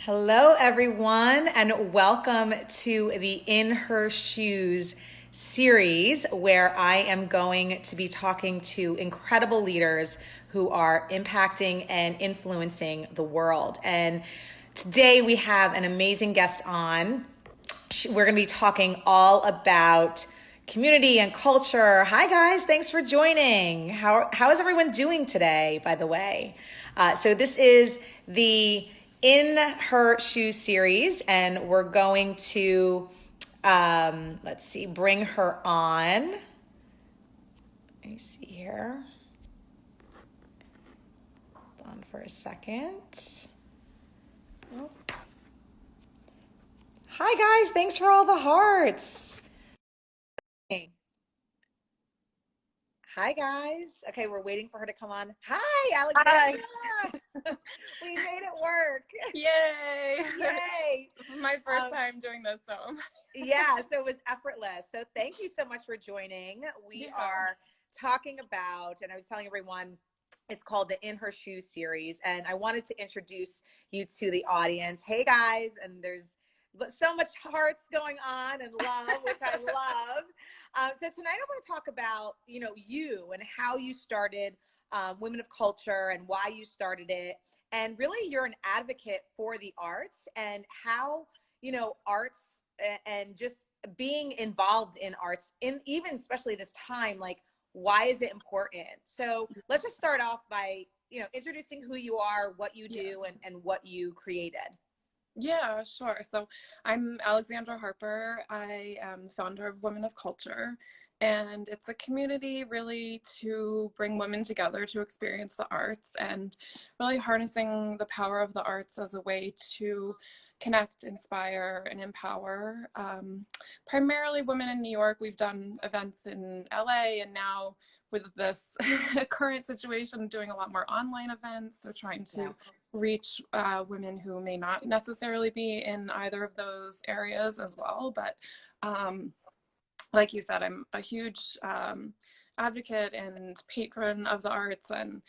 Hello, everyone, and welcome to the In Her Shoes series, where I am going to be talking to incredible leaders who are impacting and influencing the world. And today we have an amazing guest on. We're going to be talking all about community and culture. Hi, guys. Thanks for joining. How is everyone doing today, by the way? So this is the In Her Shoes series, and we're going to, let's see, bring her on. Let me see here. Hold on for a second. Oh. Hi, guys. Thanks for all the hearts. Hi, guys. Okay, we're waiting for her to come on. Hi, Hi. Alexandra. We made it work. Yay. Yay. This is my first time doing this, so. Yeah, so it was effortless. So thank you so much for joining. We Yeah. are talking about, and I was telling everyone, it's called the In Her Shoes series. And I wanted to introduce you to the audience. Hey, guys. And there's so much hearts going on and love, which I love. So tonight I want to talk about, you and how you started Women of Culture and why you started it. And really, you're an advocate for the arts and how, arts and just being involved in arts in even especially this time, like, why is it important? So let's just start off by, introducing who you are, what you Yeah. do, and what you created. Yeah, sure. So I'm Alexandra Harper. I am founder of Women of Culture, and it's a community really to bring women together to experience the arts and really harnessing the power of the arts as a way to connect, inspire, and empower. Primarily women in New York. We've done events in LA, and now with this current situation, doing a lot more online events. So trying Yeah. to reach women who may not necessarily be in either of those areas as well. But like you said, I'm a huge advocate and patron of the arts, and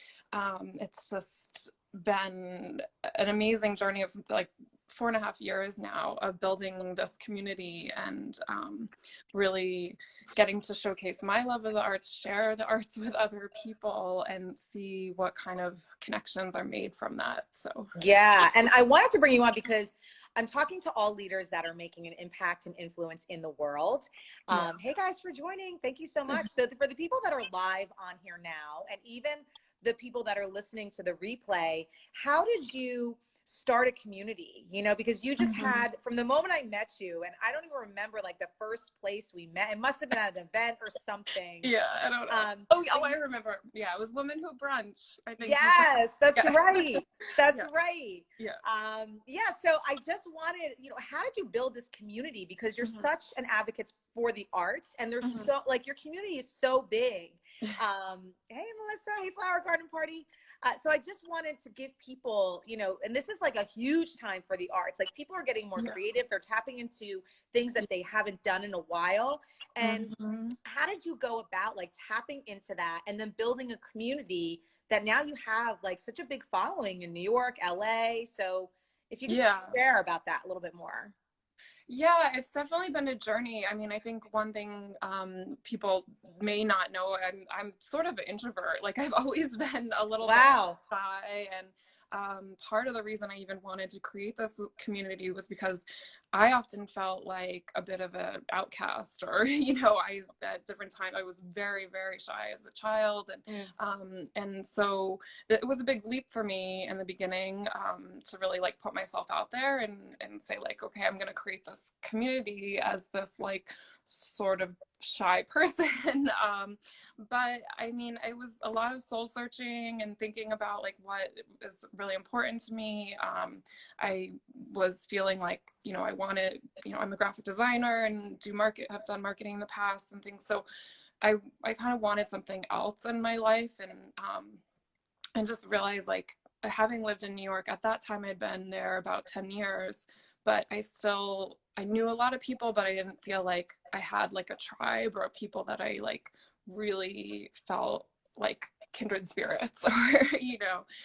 it's just been an amazing journey of like 4.5 years now of building this community and really getting to showcase my love of the arts, share the arts with other people, and see what kind of connections are made from that. So Yeah, and I wanted to bring you on because I'm talking to all leaders that are making an impact and influence in the world. yeah. Hey, guys, for joining. Thank you so much. So for the people that are live on here now, and even the people that are listening to the replay, how did you start a community? Because you just Mhm. had, from the moment I met you, and I don't even remember like the first place we met. It must have been at an event or something. Yeah, I don't know. Oh, But I remember. Yeah, it was Women Who Brunch, I think. yes, that's Yeah. right. That's Yeah. right. Yeah. Yeah, so I just wanted, how did you build this community? Because you're Mhm. such an advocate for the arts, and there's Mhm. so, like, your community is so big. Hey, Melissa. Hey, Flower Garden Party. So I just wanted to give people, and this is like a huge time for the arts. Like, people are getting more Yeah. creative. They're tapping into things that they haven't done in a while. And Mhm. how did you go about like tapping into that and then building a community that now you have like such a big following in New York, LA? So if you could Yeah. share about that a little bit more. Yeah, it's definitely been a journey. I mean, I think one thing people may not know, I'm sort of an introvert. Like I've always been a little bit Wow. shy, and part of the reason I even wanted to create this community was because I often felt like a bit of an outcast, or I at different times I was very, very shy as a child, Mm. and so it was a big leap for me in the beginning to really like put myself out there and say like, okay, I'm gonna create this community as this like sort of shy person. But I mean, it was a lot of soul searching and thinking about like what is really important to me. I was feeling like, I wanted, I'm a graphic designer and have done marketing in the past and things. So I kind of wanted something else in my life, and just realized like having lived in New York at that time, I'd been there about 10 years, but I knew a lot of people, but I didn't feel like I had like a tribe or people that I like really felt like kindred spirits or,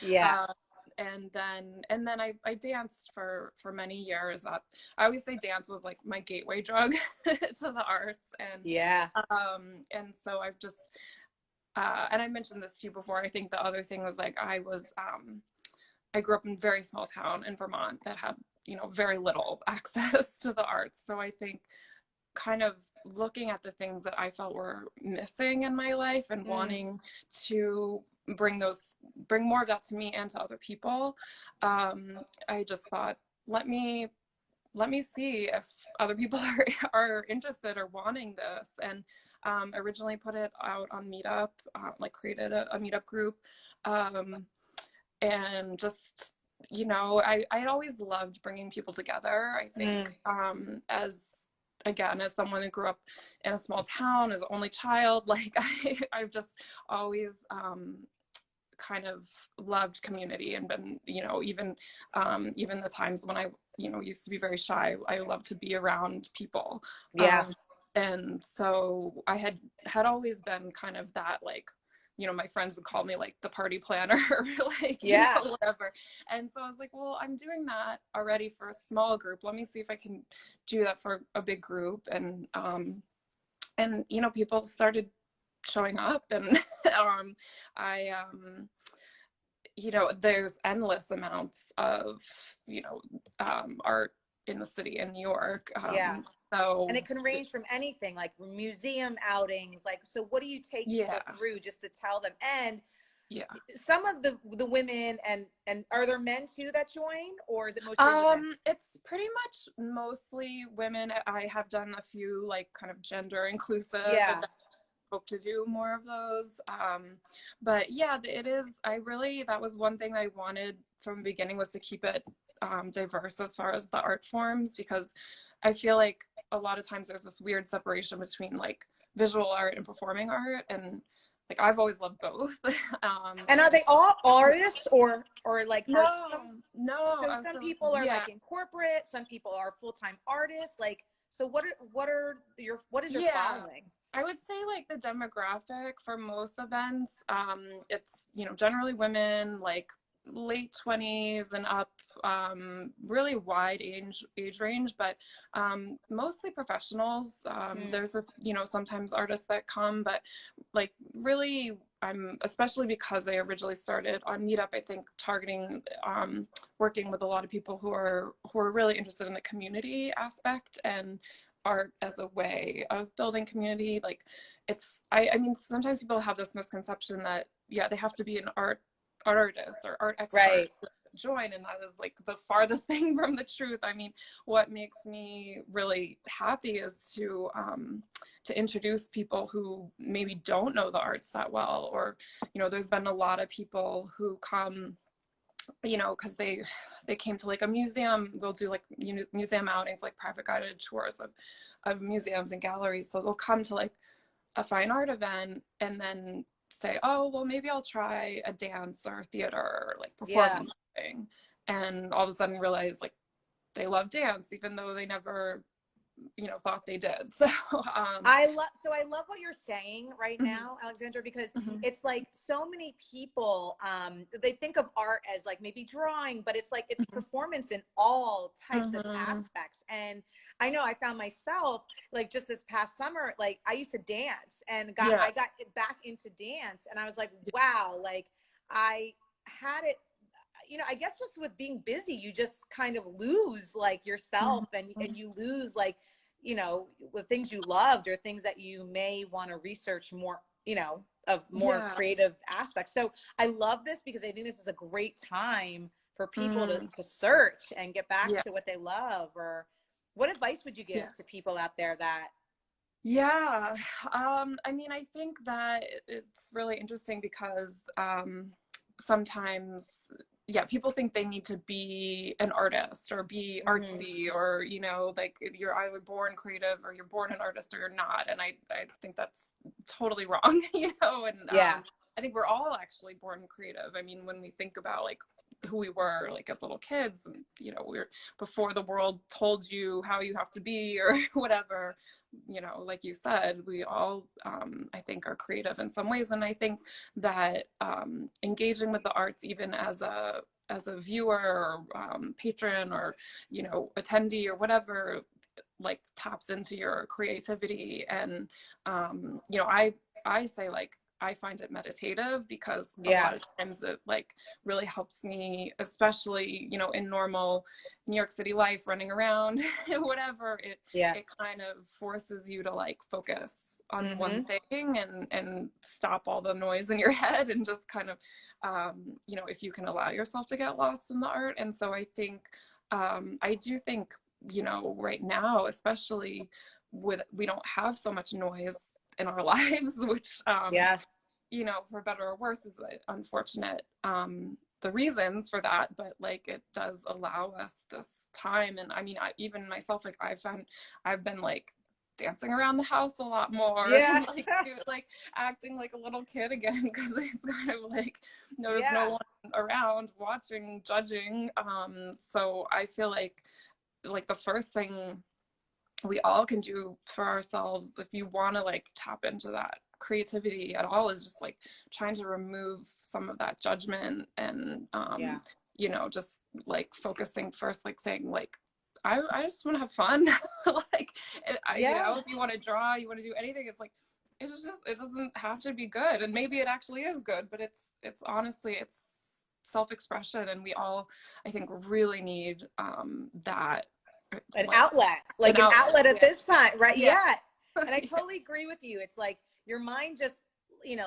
Yeah. um, And then I danced for many years. I always say dance was like my gateway drug to the arts. Yeah. And so I've just and I mentioned this to you before. I think the other thing was like I grew up in a very small town in Vermont that had, very little access to the arts. So I think kind of looking at the things that I felt were missing in my life and wanting to bring more of that to me and to other people, I just thought, let me see if other people are interested or wanting this. And originally put it out on Meetup, like created a Meetup group, and just, I always loved bringing people together. I think as someone who grew up in a small town as an only child, like I've just always kind of loved community and been, even the times when I, used to be very shy, I love to be around people. Yeah. And so I had always been kind of that, like, my friends would call me like the party planner, like, whatever. And so I was like, well, I'm doing that already for a small group. Let me see if I can do that for a big group. And people started showing up, and there's endless amounts of, art in the city in New York. And it can range from anything, like museum outings. Like, so what do you take people through just to tell them? And some of the women and are there men too that join, or is it mostly women? It's pretty much mostly women. I have done a few like kind of gender inclusive events. Hope to do more of those. But yeah, it is. That was one thing I wanted from the beginning, was to keep it diverse as far as the art forms, because I feel like a lot of times there's this weird separation between like visual art and performing art, and like I've always loved both. And are they all artists or like no? So some people are like in corporate, some people are full-time artists. Like, so what is your following? I would say like the demographic for most events, it's, generally women, like late 20s and up, really wide age range, but mostly professionals. There's sometimes artists that come, but like really especially because I originally started on Meetup, I think targeting, working with a lot of people who are really interested in the community aspect and art as a way of building community. Like I mean, sometimes people have this misconception that they have to be an art artist or art expert to join, and that is like the farthest thing from the truth. I mean, what makes me really happy is to introduce people who maybe don't know the arts that well, or there's been a lot of people who come, because they came to like a museum. They'll do like museum outings, like private guided tours of museums and galleries. So they'll come to like a fine art event and then say, oh, well, maybe I'll try a dance or theater or like performance thing. And all of a sudden realize like they love dance, even though they never, thought they did. So I love what you're saying right now, Alexandra, because it's like so many people, they think of art as like maybe drawing, but it's like it's performance in all types of aspects. And I know I found myself like just this past summer, like I used to dance and I got back into dance, and I was like, wow, like I had it, I guess just with being busy, you just kind of lose like yourself, and you lose like, the things you loved or things that you may want to research more, of more creative aspects. So I love this because I think this is a great time for people to search and get back to what they love. Or what advice would you give to people out there that? I mean, I think that it's really interesting because sometimes people think they need to be an artist or be artsy or, like you're either born creative or you're born an artist or you're not. And I think that's totally wrong, and I think we're all actually born creative. I mean, when we think about like who we were like as little kids, and you know, we're before the world told you how you have to be or whatever. You know, like you said, we all I think are creative in some ways, and I think that engaging with the arts, even as a viewer or patron or, you know, attendee or whatever, like taps into your creativity. And you know, I say like I find it meditative, because a Yeah. lot of times it like really helps me, especially, you know, in normal New York City life, running around, whatever, Yeah. it kind of forces you to like focus on one Mm-hmm. thing and stop all the noise in your head, and just kind of you know, if you can allow yourself to get lost in the art. And so I think I do think, you know, right now, especially with, we don't have so much noise in our lives, which Yeah. you know, for better or worse, is unfortunate, the reasons for that, but like it does allow us this time. And I mean, even myself, like I've been like dancing around the house a lot more, Yeah. and like like acting like a little kid again, because it's kind of like there's no Yeah. one around watching, judging. So I feel like the first thing we all can do for ourselves, if you want to like tap into that creativity at all, is just like trying to remove some of that judgment. And Yeah. you know, just like focusing first, like saying like I just want to have fun. Like you Yeah. know, if you want to draw, you want to do anything, it's like it's just, it doesn't have to be good, and maybe it actually is good, but it's honestly, it's self-expression, and we all, I think, really need that, An like outlet, an like an outlet. outlet at Yeah. this time, right? Yeah. Yeah. And I Yeah. totally agree with you. It's like your mind just,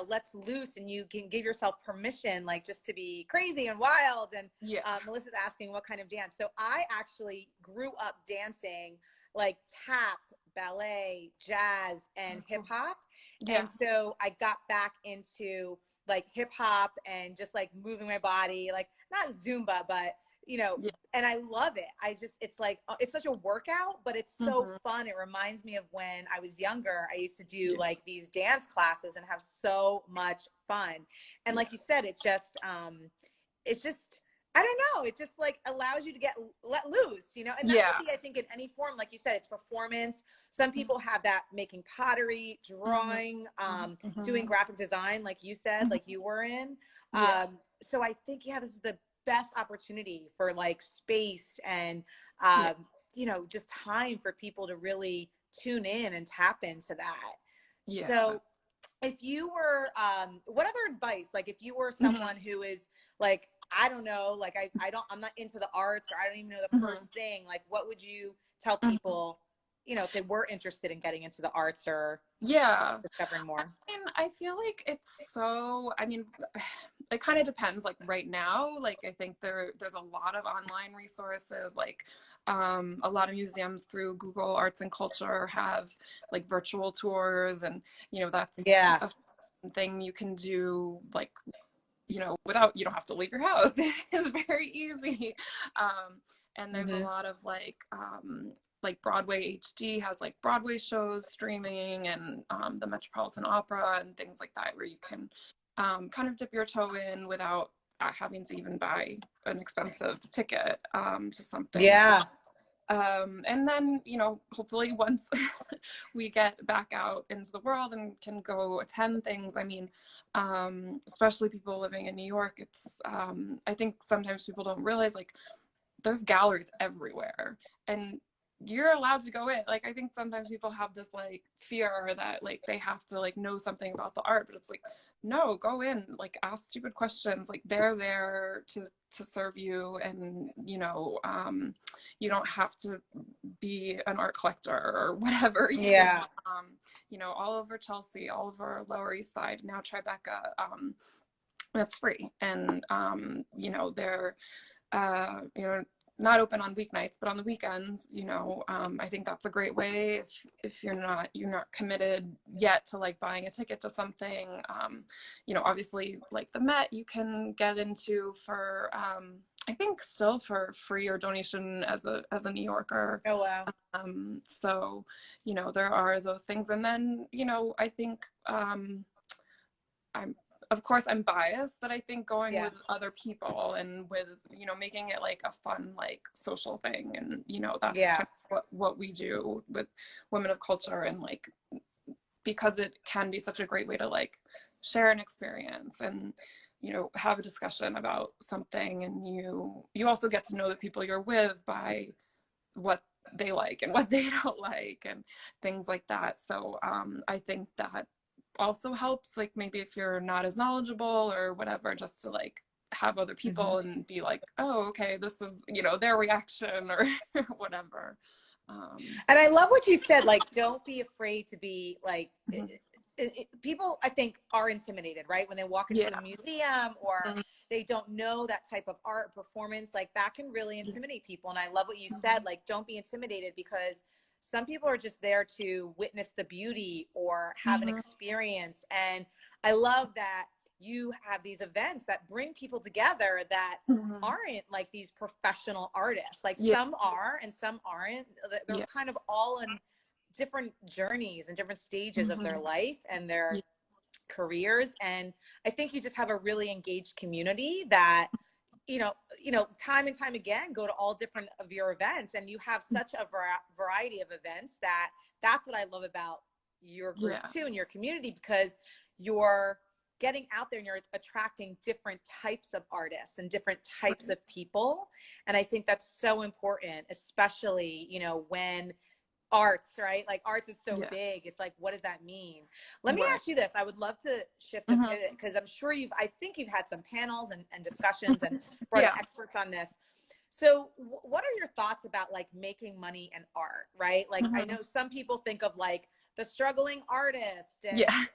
lets loose, and you can give yourself permission, like just to be crazy and wild. And Yeah. Melissa's asking what kind of dance. So I actually grew up dancing like tap, ballet, jazz, and Oh, hip cool. hop. Yeah. And so I got back into like hip hop and just like moving my body, like not Zumba, but Yeah. and I love it. It's like, it's such a workout, but it's so Hmm. fun. It reminds me of when I was younger. I used to do Yeah. like these dance classes and have so much fun. And Yeah. like you said, it's just, I don't know. It just like allows you to get let loose, and that Yeah. could be, I think, in any form. Like you said, it's performance. Some people have that making pottery, Hmm. drawing, doing Hmm. graphic design, like you said, Hmm. like you were in. Yeah. So I think, yeah, this is the best opportunity for like space and Yeah. just time for people to really tune in and tap into that. Yeah. So if you were what other advice, like if you were Hmm. someone who is like, I don't know, like I'm not into the arts, or I don't even know the Hmm. first thing, like what would you tell Hmm. people, if they were interested in getting into the arts or Yeah. discovering more? And I feel like it's so, I mean, it kind of depends. Like right now, like I think there's a lot of online resources, like a lot of museums through Google Arts and Culture have like virtual tours, and you know, that's Yeah. a thing you can do, like, you know, without, you don't have to leave your house. It's very easy. And there's a Hmm. lot of like Broadway HD has like Broadway shows streaming, and the Metropolitan Opera and things like that, where you can kind of dip your toe in without having to even buy an expensive ticket to something. So Yeah. and then, you know, hopefully once we get back out into the world and can go attend things, I mean, especially people living in New York, it's, I think sometimes people don't realize, like, there's galleries everywhere, and you're allowed to go in. Like, I think sometimes people have this like fear that like they have to like know something about the art, but it's like, no, go in, like ask stupid questions, like they're there to serve you. And you know, you don't have to be an art collector or whatever. Yeah. You know, all over Chelsea, all over Lower East Side, now Tribeca, that's free. And you know, they're you know, not open on weeknights, but on the weekends, you know, I think that's a great way if you're not committed yet to like buying a ticket to something. You know, obviously like the Met you can get into for I think still for free or donation as a New Yorker. Oh, wow. So, you know, there are those things. And then, you know, I think I'm of course I'm biased, but I think going Yeah. with other people and with, you know, making it like a fun, like social thing. And, you know, that's Yeah. kind of what we do with women of culture. And like, because it can be such a great way to like share an experience and, you know, have a discussion about something. And you also get to know the people you're with by what they like and what they don't like and things like that. So I think that also helps, like maybe if you're not as knowledgeable or whatever, just to like have other Mhm. people and be like, oh, okay, this is, you know, their reaction or whatever. And I love what you said, like, don't be afraid to be like, Mhm. people, I think, are intimidated, right? When they walk into Yeah. a museum or they don't know that type of art performance, like that can really intimidate people. And I love what you said, Mhm. like, don't be intimidated, because some people are just there to witness the beauty or have an Mhm. experience. And I love that you have these events that bring people together that Mhm. aren't like these professional artists. Like Yeah. some are and some aren't. They're Yeah. kind of all in different journeys and different stages of their Mhm. life and Yeah. their careers. And I think you just have a really engaged community that, time and time again, go to all different of your events, and you have such a variety of events that's what I love about your group Yeah. too, and your community, because you're getting out there and you're attracting different types of artists and different types Right. of people. And I think that's so important, especially, when arts, right? Like arts is so Yeah. big. It's like, what does that mean? Let me Right. ask you this. I would love to shift a Mhm. pivot, because I'm sure I think you've had some panels and discussions and brought in Yeah. experts on this. So what are your thoughts about like making money and art, right? Like I Mhm. know some people think of like the struggling artist and, Yeah.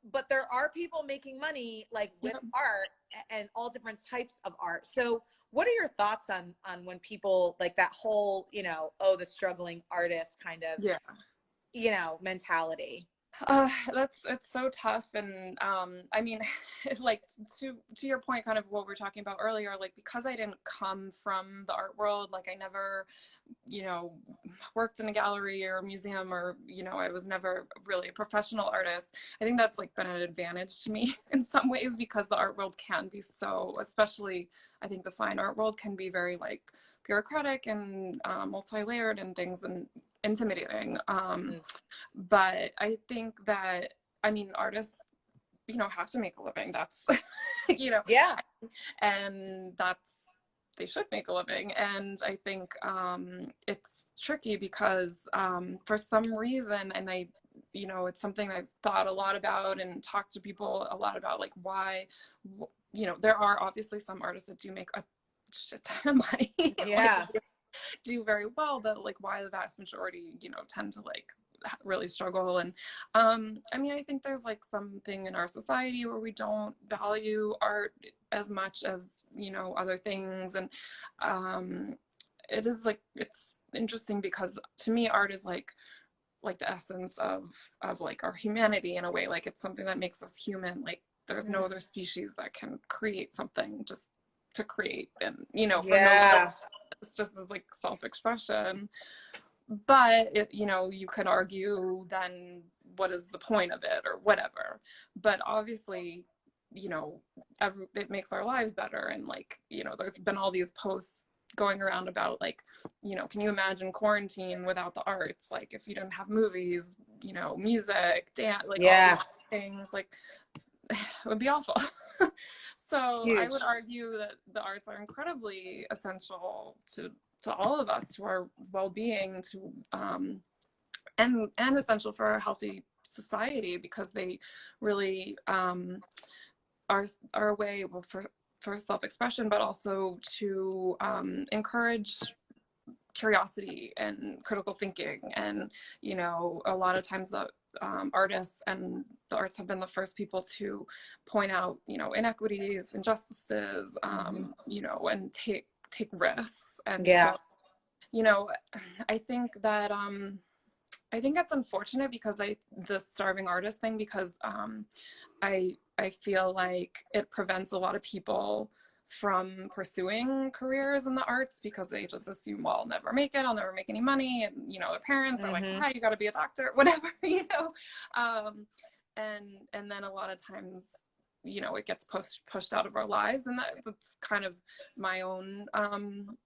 but there are people making money like with Yeah. art and all different types of art. So what are your thoughts on when people like that whole, oh, the struggling artist kind of, Yeah. mentality? It's so tough. And I mean, like to your point, kind of what we were talking about earlier, like because I didn't come from the art world, like I never, you know, worked in a gallery or a museum, or, you know, I was never really a professional artist. I think that's like been an advantage to me in some ways, because the art world can be so, especially I think the fine art world can be very like bureaucratic and multi-layered and things, and intimidating. Mm. But I think that, I mean, artists, you know, have to make a living. That's, you know, Yeah. and that's, they should make a living. And I think it's tricky because for some reason, and I, you know, it's something I've thought a lot about and talked to people a lot about, like why, you know, there are obviously some artists that do make a shit ton of money, like Yeah. do very well, but like why the vast majority, you know, tend to like really struggle. And I mean, I think there's like something in our society where we don't value art as much as, you know, other things. And it is like, it's interesting because to me art is like the essence of like our humanity in a way. Like it's something that makes us human. Like there's no Mm. other species that can create something just to create, and, you know, for no Yeah. purpose, just as like self-expression. But it, you know, you could argue then what is the point of it or whatever. But obviously, you know, it makes our lives better. And like, you know, there's been all these posts going around about like, you know, can you imagine quarantine without the arts? Like if you didn't have movies, you know, music, dance, like all these Yeah. things, like it would be awful. So I would Huge. argue that the arts are incredibly essential to all of us, to our well-being, to and essential for a healthy society, because they really are a way, well, for self-expression, but also to encourage curiosity and critical thinking. And, you know, a lot of times the artists and the arts have been the first people to point out, you know, inequities, injustices, Hmm. you know, and take risks. And Yeah. so, you know, I think that I think it's unfortunate because the starving artist thing, because I feel like it prevents a lot of people from pursuing careers in the arts, because they just assume, well, I'll never make it, I'll never make any money. And, you know, their parents are like, Hmm. hi, you got to be a doctor, whatever, you know. And then a lot of times you know, it gets pushed out of our lives. And that's kind of my own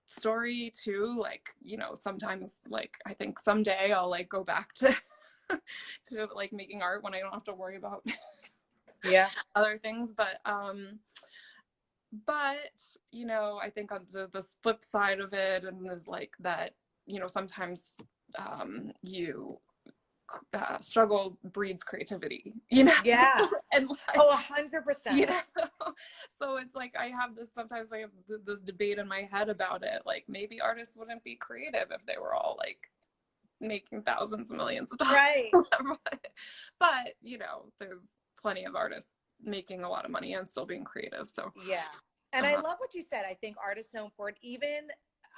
story too. Like, you know, sometimes like I think someday I'll like go back to to like making art when I don't have to worry about Yeah. other things. But you know, I think on the flip side of it, and is like that, you know, sometimes you struggle breeds creativity, you know. Yeah. And like, Oh, 100%. you know, so it's like I have this, sometimes I have this debate in my head about it, like maybe artists wouldn't be creative if they were all like making thousands of millions of dollars. Right. But you know, there's plenty of artists making a lot of money and still being creative. So Yeah. And I love what you said. I think art is so important. Even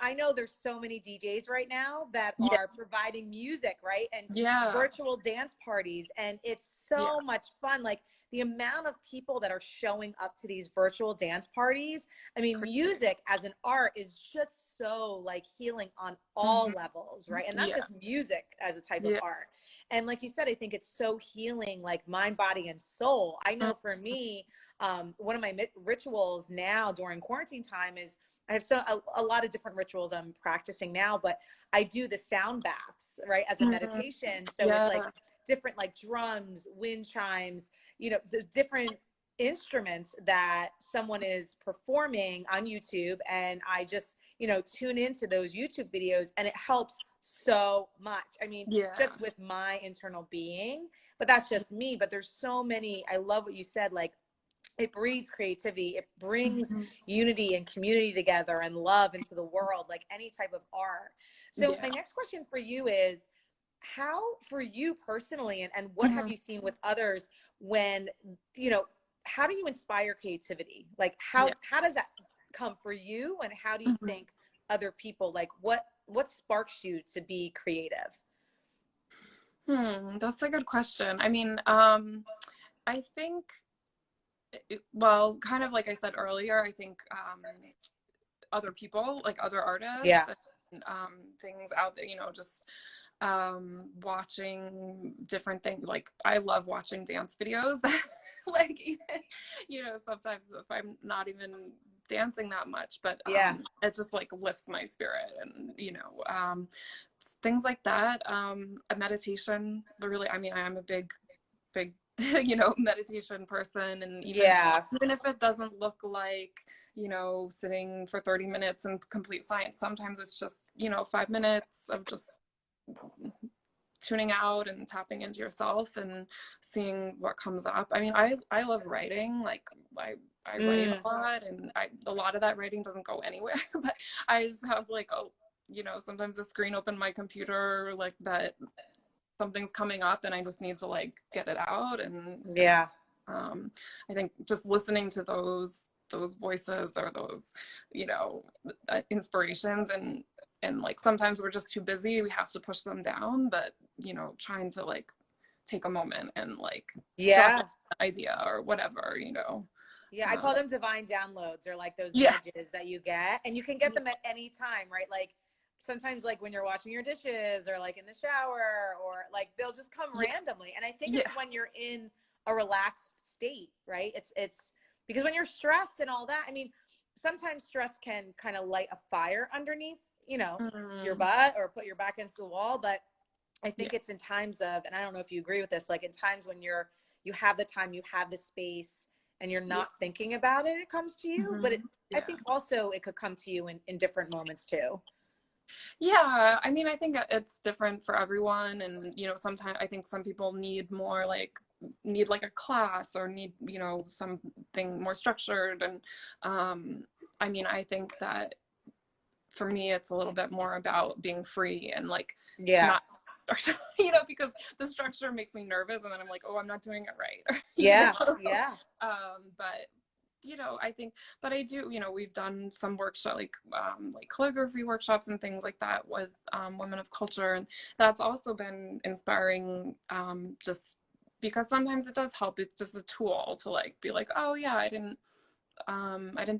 I know there's so many DJs right now that yeah, are providing music, right? And yeah, virtual dance parties. And it's yeah, so much fun. Like the amount of people that are showing up to these virtual dance parties. I mean, crazy. music as an art is just so like healing on all Mm-hmm. levels, right? And that's Yeah, just music as a type of yeah. art. And like you said, I think it's so healing, like mind, body, and soul. I know for Mm-hmm. me, one of my rituals now during quarantine time is I have a lot of different rituals I'm practicing now, but I do the sound baths, right, as a Mm-hmm. meditation. So it's like Yeah, different like drums, wind chimes, you know, so different instruments that someone is performing on YouTube. And I just, you know, tune into those YouTube videos and it helps so much. I mean, yeah. just with my internal being, but that's just me. But there's so many, I love what you said, like it breeds creativity, it brings Mm-hmm. unity and community together and love into the world, like any type of art. So my Yeah. next question for you is, how for you personally, and what have Mm-hmm. you seen with others when, you know, how do you inspire creativity? Like Yeah. how does that come for you, and how do you Mm-hmm. think other people, like what sparks you to be creative? That's a good question. I mean, I think, well, kind of like I said earlier, I think other people, like other artists Yeah. and things out there, you know, just watching different things. Like I love watching dance videos. Like even, you know, sometimes if I'm not even dancing that much, but Yeah. it just like lifts my spirit, and you know, things like that. A meditation, really. I mean, I'm a big you know, meditation person, and Yeah. even if it doesn't look like, you know, sitting for 30 minutes in complete silence, sometimes it's just, you know, 5 minutes of just tuning out and tapping into yourself and seeing what comes up. I mean, I love writing. Like I write Mm, a lot, and a lot of that writing doesn't go anywhere, but I just have like, oh, you know, sometimes the screen open my computer, like that something's coming up and I just need to like get it out. And yeah. I think just listening to those voices, or those, you know, inspirations, and like sometimes we're just too busy, we have to push them down, but you know, trying to like take a moment and like jot Yeah. down an idea or whatever, you know. Yeah, I uh, call them divine downloads, or like those yeah, nudges that you get, and you can get them at any time, right? Like sometimes like when you're washing your dishes or like in the shower, or like they'll just come yeah, randomly. And I think yeah, it's when you're in a relaxed state, right? It's because when you're stressed and all that, I mean, sometimes stress can kind of light a fire underneath, you know, your mm, butt or put your back against the wall, but I yeah, think it's in times of, and I don't know if you agree with this, like in times when you have the time, you have the space, and you're yeah, not thinking about it, it comes to you. But mm-hmm, I yeah. think also it could come to you in different moments too. Yeah, I mean, I think it's different for everyone, and you know, sometimes I think some people need like a class, or need, you know, something more structured, and I mean, I think that for me, it's a little bit more about being free and like Yeah. not structure, you know, because the structure makes me nervous, and then I'm like, oh, I'm not doing it right, you Yeah. know. Yeah. But you know, I think, but I do, you know, we've done some workshop, like calligraphy workshops and things like that with women of culture, and that's also been inspiring, just because sometimes it does help. It's just a tool to like be like, oh yeah, I didn't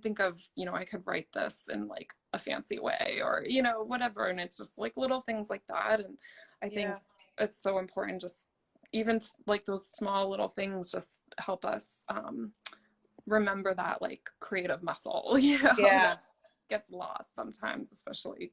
think of, you know, I could write this in like a fancy way, or, you know, whatever. And it's just like little things like that. And I think Yeah. it's so important, just even like those small little things just help us remember that like creative muscle, you know, Yeah. that gets lost sometimes, especially,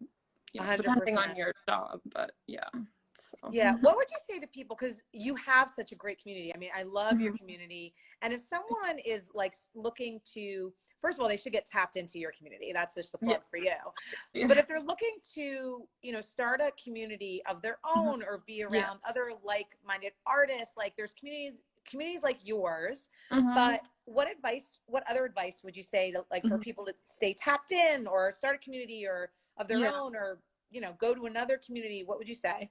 you know, depending 100%. on your job. But yeah, so. Yeah. What would you say to people? Because you have such a great community. I mean, I love your Mhm. community. And if someone is like looking to, first of all, they should get tapped into your community. That's just the Yeah. plug for you. Yeah. But if they're looking to, start a community of their Mhm. own or be Yeah. around other like-minded artists, like there's communities like yours. Hmm. But what other advice would you say to like for Hmm. people to stay tapped in or start a community or of their Yeah. own or, go to another community? What would you say?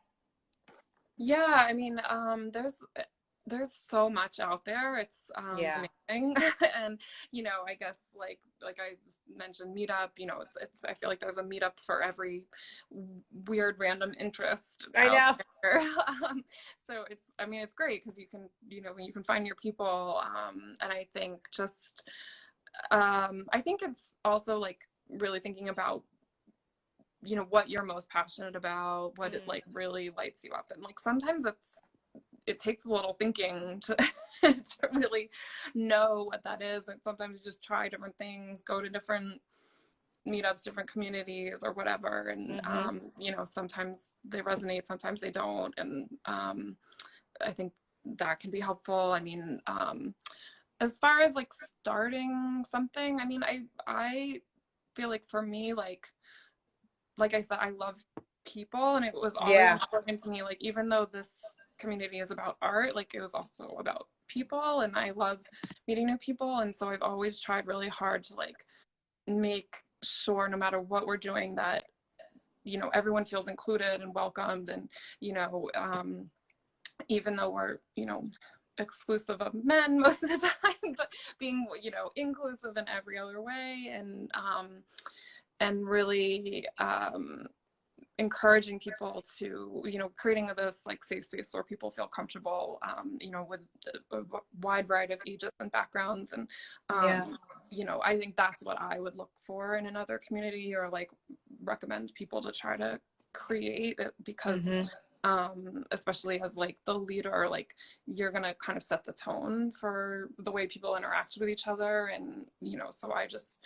Yeah, I mean, there's so much out there. It's Yeah. amazing. And you know, I guess like I mentioned meetup, you know, it's I feel like there's a meetup for every weird random interest I out know. there. So it's, I mean, it's great because you can, you know, you can find your people, and I think just I think it's also like really thinking about, you know, what you're most passionate about, what it Mm, like really lights you up. And like sometimes it takes a little thinking to to really know what that is. And sometimes you just try different things, go to different meetups, different communities or whatever. And mm-hmm. you know, sometimes they resonate, sometimes they don't. And I think that can be helpful. I mean, as far as like starting something, I mean, I feel like for me, like I said, I love people, and it was always Yeah. important to me. Like, even though this community is about art, like, it was also about people, and I love meeting new people. And so I've always tried really hard to, like, make sure no matter what we're doing that, you know, everyone feels included and welcomed. And, you know, even though we're, you know, exclusive of men most of the time, but being, you know, inclusive in every other way. And really encouraging people to, you know, creating this like safe space where people feel comfortable, you know, with a wide variety of ages and backgrounds. And Yeah. you know, I think that's what I would look for in another community, or like recommend people to try to create it, because Mm-hmm. especially as like the leader, like you're gonna kind of set the tone for the way people interact with each other. And you know, so I just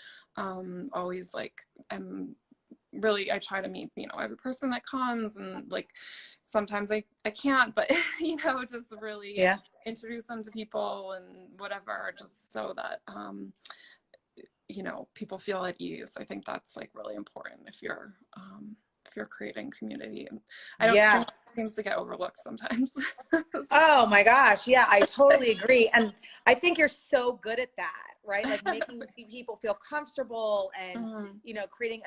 always like am really, I try to meet, you know, every person that comes. And like sometimes I can't, but you know, just really Yeah. introduce them to people and whatever, just so that you know, people feel at ease. I think that's like really important if you're creating community. And I don't Yeah. think it seems to get overlooked sometimes. Oh my gosh. Yeah, I totally agree. And I think you're so good at that, right? Like making people feel comfortable and, Mhm. creating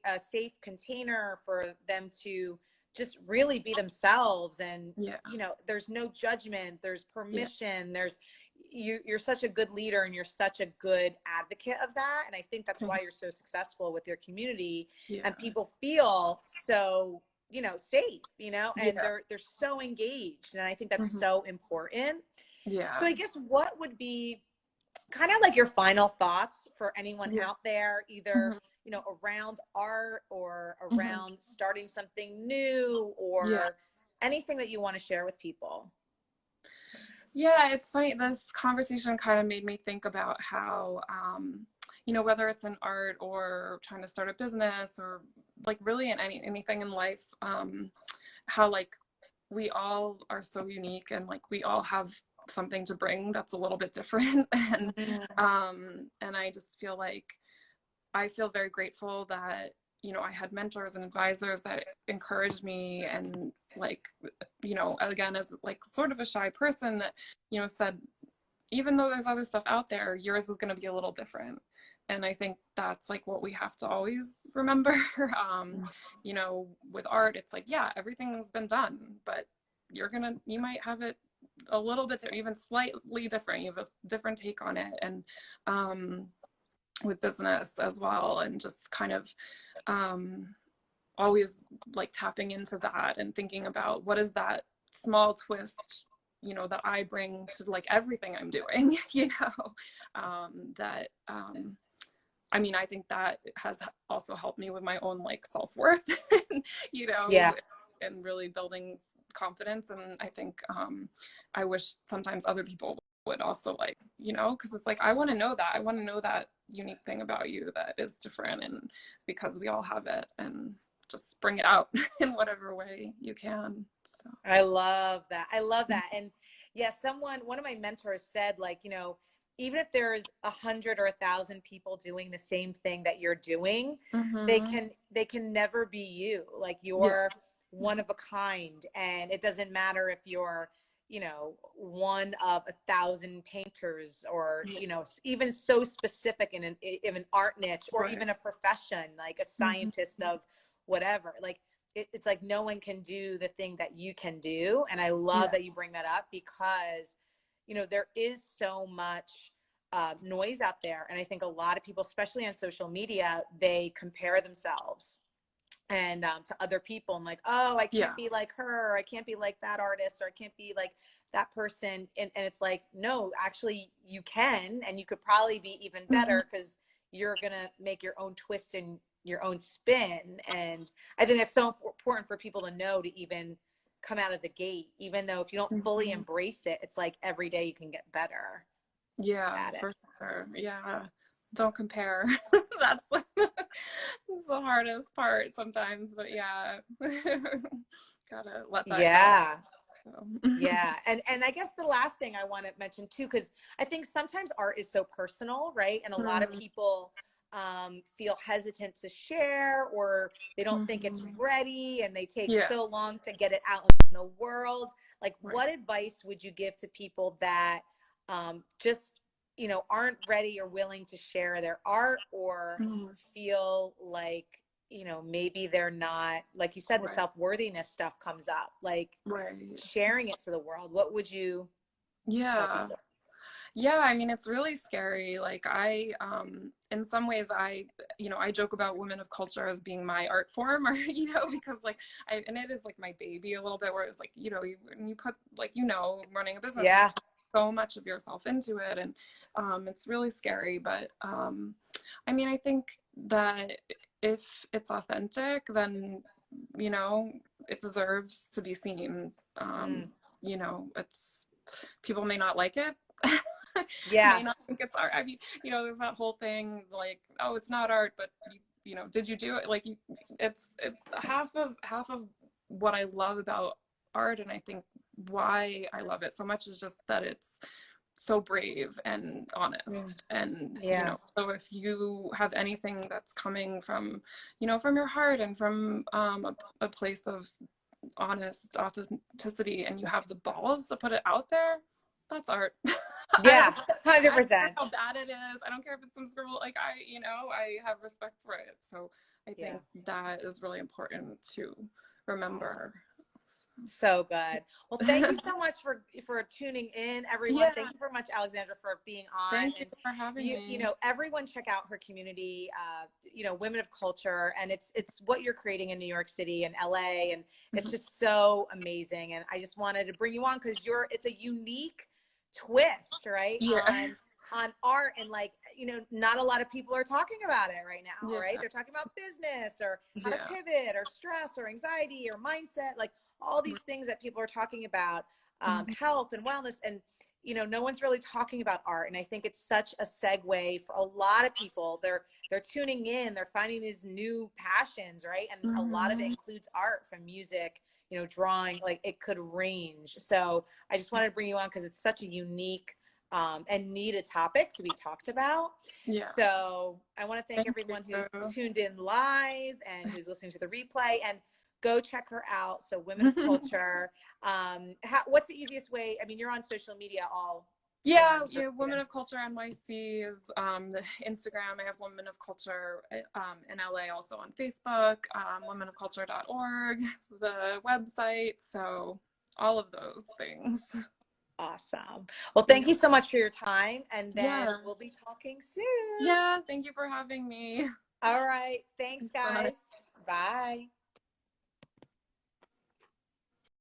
a safe container for them to just really be themselves. And, Yeah, there's no judgment, there's yeah. permission, you're such a good leader and you're such a good advocate of that. And I think that's why you're so successful with your community Yeah, and people feel so safe, and yeah. they're so engaged, and I think that's Hmm. so important. So Yeah. I guess what would be kind of like your final thoughts for anyone Yeah. out there, either Hmm. around art or Hmm. around starting something new Yeah. or anything that you want to share with people? Yeah, it's funny. This conversation kind of made me think about how, you know, whether it's in art or trying to start a business, or like really in anything in life, how like we all are so unique, and like we all have something to bring that's a little bit different. Mm, And I just feel like I feel very grateful that, you know, I had mentors and advisors that encouraged me. And like, you know, again, as like sort of a shy person, that, you know, said, even though there's other stuff out there, yours is going to be a little different. And I think that's like what we have to always remember. You know, with art, it's like, yeah, everything's been done, but you might have it a little bit, even slightly different. You have a different take on it. And with business as well, and just kind of um, always like tapping into that and thinking about what is that small twist, you know, that I bring to like everything I'm doing. You know, that I mean, I think that has also helped me with my own like self-worth, you know, yeah. and really building confidence. And I think I wish sometimes other people would also like, you know, because it's like, I want to know that. I want to know that unique thing about you that is different, and because we all have it, and just bring it out in whatever way you can. So. I love that. I love that. And yeah, one of my mentors said, like, even if there's 100 or 1,000 people doing the same thing that you're doing, Mm-hmm. they can never be you. Like, Yeah. you're one of a kind, and it doesn't matter if you're, one of 1,000 painters, or, Yeah. even so specific in an art niche, or Right. even a profession, like a Mm-hmm. scientist of whatever. Like, it's like no one can do the thing that you can do. And I love Yeah. that you bring that up, because there is so much noise out there. And I think a lot of people, especially on social media, they compare themselves and to other people, and like, oh, I can't Yeah. be like her, or I can't be like that artist, or I can't be like that person. And it's like, no, actually you can, and you could probably be even Mm-hmm. better, because you're gonna make your own twist and your own spin. And I think that's so important for people to know, to even come out of the gate, even though if you don't fully Mm-hmm. embrace it, it's like every day you can get better Yeah, at it. for sure. Yeah. Don't compare. That's that's the hardest part sometimes, but yeah. Gotta let that go. Yeah. So. Yeah. And I guess the last thing I want to mention too, because I think sometimes art is so personal, right? And a lot of Mm-hmm. people feel hesitant to share, or they don't think it's Mm-hmm. ready, and they take Yeah, so long to get it out in the world. Like, right. what advice would you give to people that just, aren't ready or willing to share their art, or Mm-hmm. feel like, maybe they're not, like you said, the Right. self-worthiness stuff comes up, like Right. sharing it to the world? What would you tell Yeah. people? Yeah, I mean, it's really scary. Like in some ways I joke about women of culture as being my art form, or, because like and it is like my baby a little bit, where it's like, when you put like, running a business, you Yeah. put so much of yourself into it, and it's really scary. But I mean, I think that if it's authentic, then, it deserves to be seen. Mm. It's people may not like it. Yeah. May not think it's art. I mean, there's that whole thing like, oh, it's not art, but did you do it? Like, it's half of what I love about art, and I think why I love it so much is just that it's so brave and Mm. honest. And Yeah. so if you have anything that's coming from from your heart, and from a place of honest authenticity, and you have the balls to put it out there, that's art. Yeah. I don't care 100%. how bad it is. I don't care if it's some scribble. Like, I have respect for it. So I Yeah. think that is really important to Awesome. remember. So good. Well, thank you so much for tuning in, everyone. Yeah, Thank you very much, Alexandra, for being on. thank you And for having me. everyone check out her community, Women of Culture, and it's what you're creating in New York City and LA, and it's just so amazing. And I just wanted to bring you on, because it's a unique twist, right, Yeah, on art. And like, not a lot of people are talking about it right now, yeah, right? They're talking about business, or how to yeah, pivot, or stress, or anxiety, or mindset, like all these things that people are talking about, Mhm. health and wellness. And no one's really talking about art. And I think it's such a segue for a lot of people. They're tuning in, they're finding these new passions, right? And a lot of it Mhm. includes art, from music, drawing, like it could range. So I just wanted to bring you on, because it's such a unique and needed topic to be talked about. Yeah. So I want to thank Thank everyone who you. tuned in live, and who's listening to the replay. And go check her out. So, Women of Culture. What's the easiest way? I mean, you're on social media all Yeah, forms, yeah. right? Women of Culture NYC is the Instagram. I have Women of Culture in LA, also on Facebook. Womenofculture.org is the website. So all of those things. Awesome. Well, thank Yeah. you so much for your time. And then Yeah. we'll be talking soon. Yeah. Thank you for having me. All right. Thanks, Bye. guys. Bye.